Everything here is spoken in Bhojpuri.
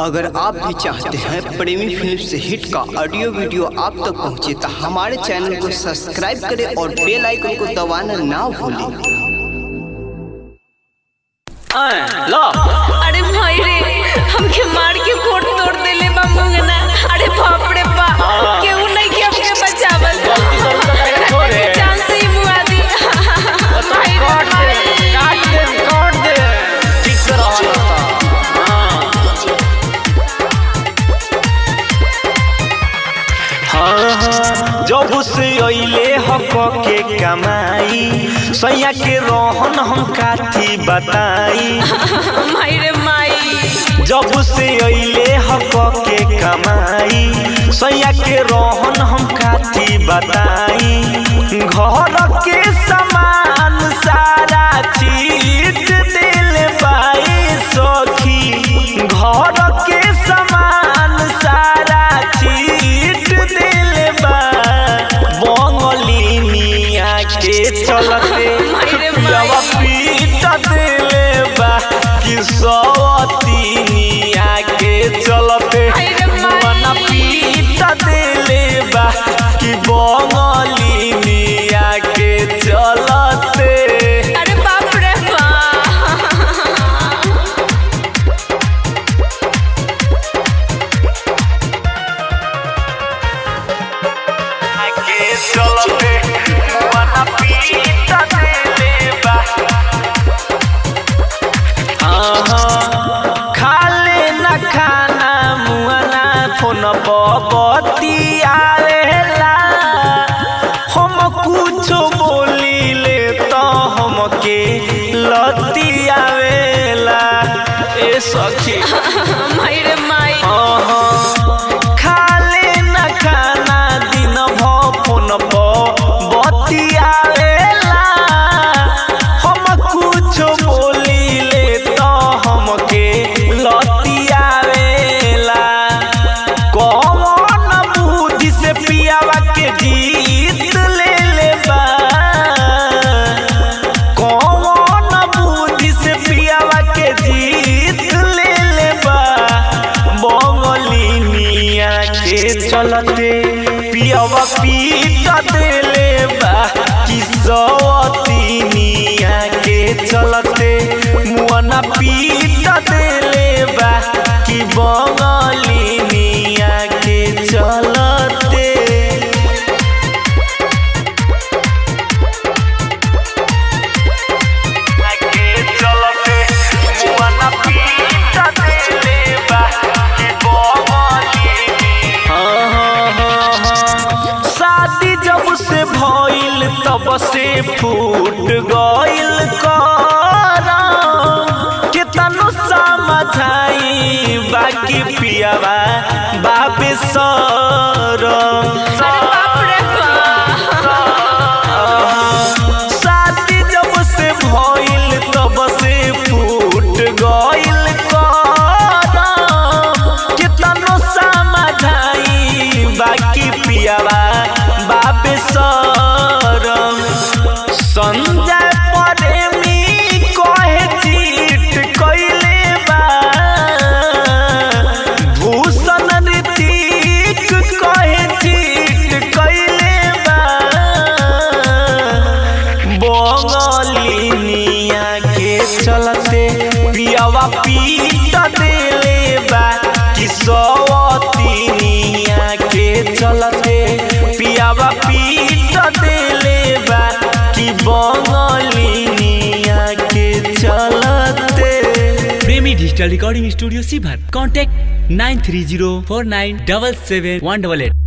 अगर आप भी चाहते हैं प्रेमी फिल्म से हिट का ऑडियो वीडियो आप तक पहुंचे तो हमारे चैनल को सब्सक्राइब करें और बेल आइकन को दबाना ना भूलें। अरे भाई रे, हमके मार के कोट तोड़ देले बा मुंगना। अरे बाप रे बा, केहू नहीं के हमके बचावल। जान से ही मुआ दी। भाई रे काट दे ठीक से रहा। जब से अइले हक के कमाई सैया के रोहन हम काथी बताई। माई रे माई, जब से अइले हक के कमाई सैया के रोहन हम काथी बताई। घर के सामान सारा चीज दिल बाई सखी, घर के सामान सारा चीज दिल बा। बंगली मिया के चलते पियावा पीट दिल बा कि सवतीनिया के चलते मना पीट दिल बा कि बंगली मिया के चलते। अरे बाप रे बा, के चलते मना पीट दिल बा। खाले न खाना मुआना फोन बती आवेला। हम कुछ बोलीले तो हमके लती आवेला। ए सखी माई रे माई, खाले न खाना दिन भर फोन बती आवेला। हम कुछ बोलीले तो हमके लती आवेला। कौन बुद्धि से पियावा के जीत ले बा, कौन बुद्धि से पियावा के जीत ले बा। बंगली मिया के चलते पियावा पीट देले बा कि सवतीनिया के चलते मुआना पीट देले बा कि बंगली मिया के चलते। शादी जब से भइल तब से फूट गइल करम। केतनो समझाई बाकी पियावा बाबे सरम। अरे बाप रे बा, शादी जब से भइल तब से फूट गइल करम। केतनो समझाई बाकी पियावा बाबे सरम। संजय प्रेमी कहे चीट कइले बा, भूषण ऋतिक कहे चीट कइले बा। बंगलिनिया के चलते पियावा पीट देले बा कि सवतीनिया के चलते पियावा पीट देले बा कि बंगलिनिया के चलते। प्रेमी डिजिटल रिकॉर्डिंग स्टूडियो सीभर। कॉन्टैक्ट 9304977188।